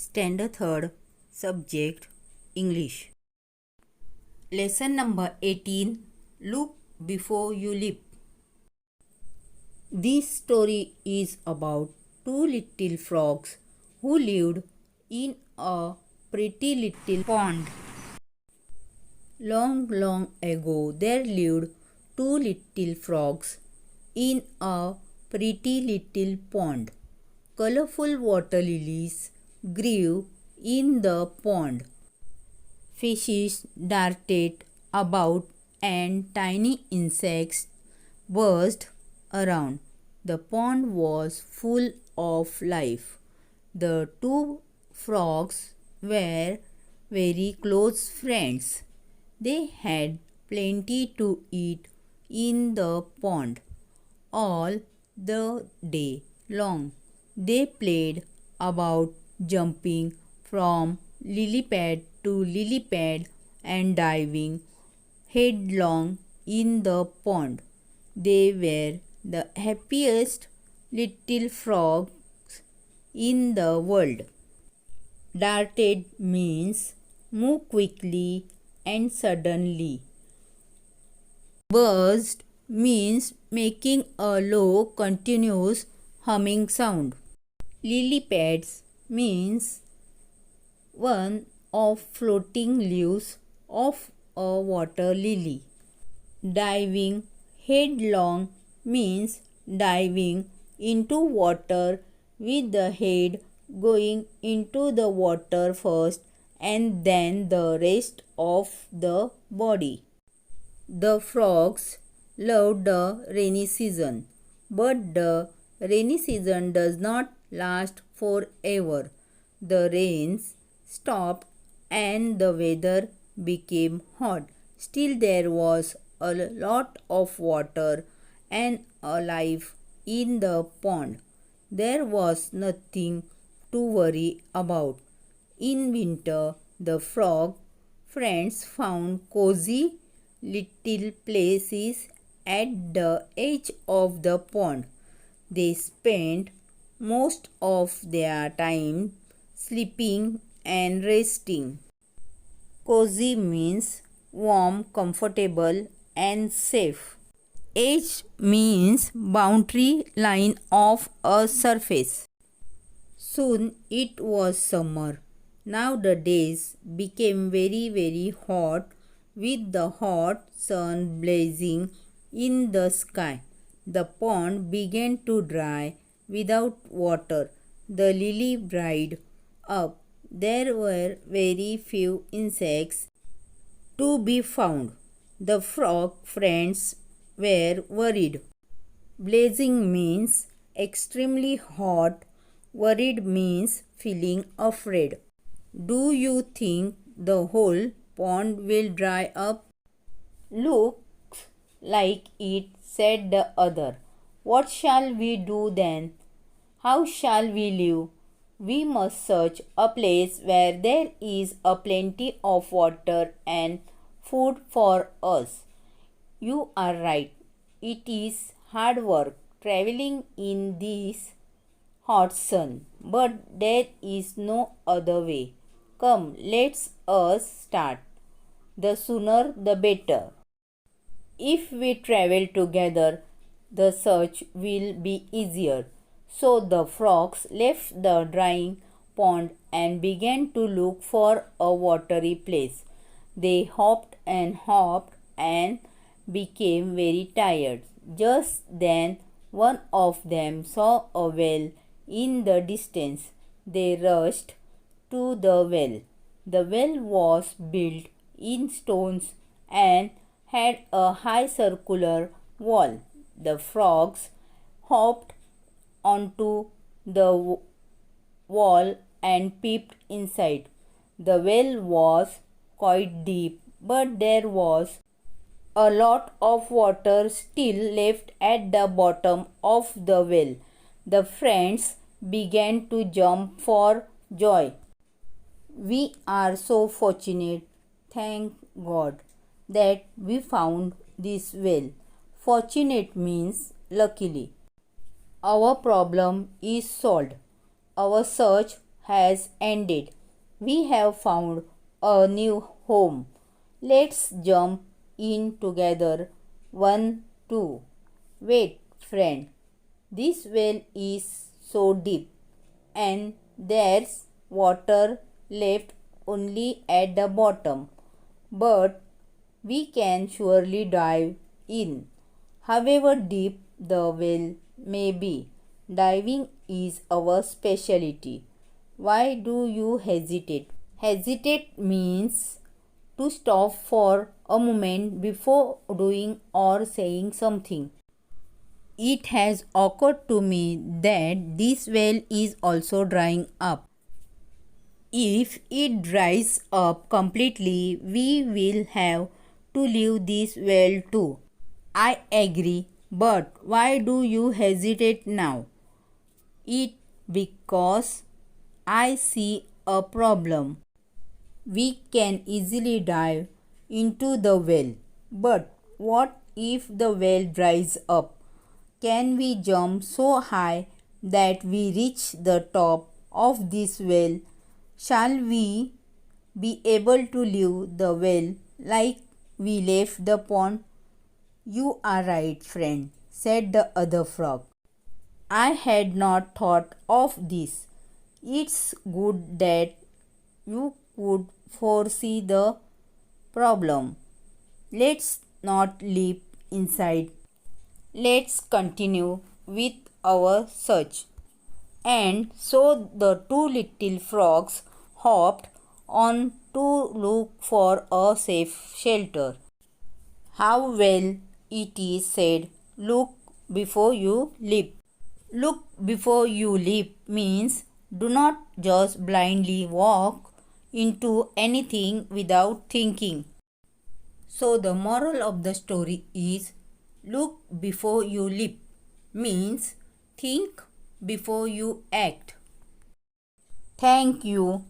Standard 3rd, Subject English. Lesson number 18. Look before you leap. This story is about two little frogs who lived in a pretty little pond. Long, long ago, there lived two little frogs in a pretty little pond. Colorful water lilies grew in the pond. Fishes darted about and tiny insects buzzed around. The pond was full of life. The two frogs were very close friends. They had plenty to eat in the pond all the day long. They played about jumping from lily pad to lily pad and diving headlong in the pond. They were the happiest little frogs in the world. Darted means move quickly and suddenly. Buzzed means making a low continuous humming sound. Lily pads means one of floating leaves of a water lily. Diving headlong means diving into water with the head going into the water first and then the rest of the body. The frogs love the rainy season, but the rainy season does not last forever. The rains stopped and the weather became hot. Still, there was a lot of water and life in the pond. There was nothing to worry about. In winter, the frog friends found cozy little places at the edge of the pond. They spent most of their time sleeping and resting. Cozy means warm, comfortable, and safe. Edge means boundary line of a surface. Soon it was summer. Now the days became very hot with the hot sun blazing in the sky. The pond began to dry without water. The lily dried up. There were very few insects to be found. The frog friends were worried. Blazing means extremely hot. Worried means feeling afraid. Do you think the whole pond will dry up? Looks like it, said the other. What shall we do then? How shall we live? We must search a place where there is a plenty of water and food for us. You are right. It is hard work traveling in this hot sun, but there is no other way. Come, let's us start. The sooner the better. If we travel together, the search will be easier. So the frogs left the drying pond and began to look for a watery place. They hopped and became very tired. Just then, one of them saw a well in the distance. They rushed to the well. The well was built in stones and had a high circular wall. The frogs hopped onto the wall and peeped inside. The well was quite deep, but there was a lot of water still left at the bottom of the well. The friends began to jump for joy. We are so fortunate, thank God, that we found this well. Fortunate means luckily. Our problem is solved. Our search has ended. We have found a new home. Let's jump in together. 1, 2. Wait, friend. This well is so deep, and there's water left only at the bottom. But we can surely dive in. However deep the well may be, diving is our specialty. Why do you hesitate? Hesitate means to stop for a moment before doing or saying something. It has occurred to me that this well is also drying up. If it dries up completely, we will have to leave this well too. I agree, but why do you hesitate now? It because I see a problem. We can easily dive into the well, but what if the well dries up? Can we jump so high that we reach the top of this well? Shall we be able to leave the well like we left the pond? You are right, friend, said the other frog. I had not thought of this. It's good that you could foresee the problem. Let's not leap inside. Let's continue with our search. And so the two little frogs hopped on to look for a safe shelter. How well it is said, look before you leap. Look before you leap means do not just blindly walk into anything without thinking. So, the moral of the story is look before you leap means think before you act. Thank you.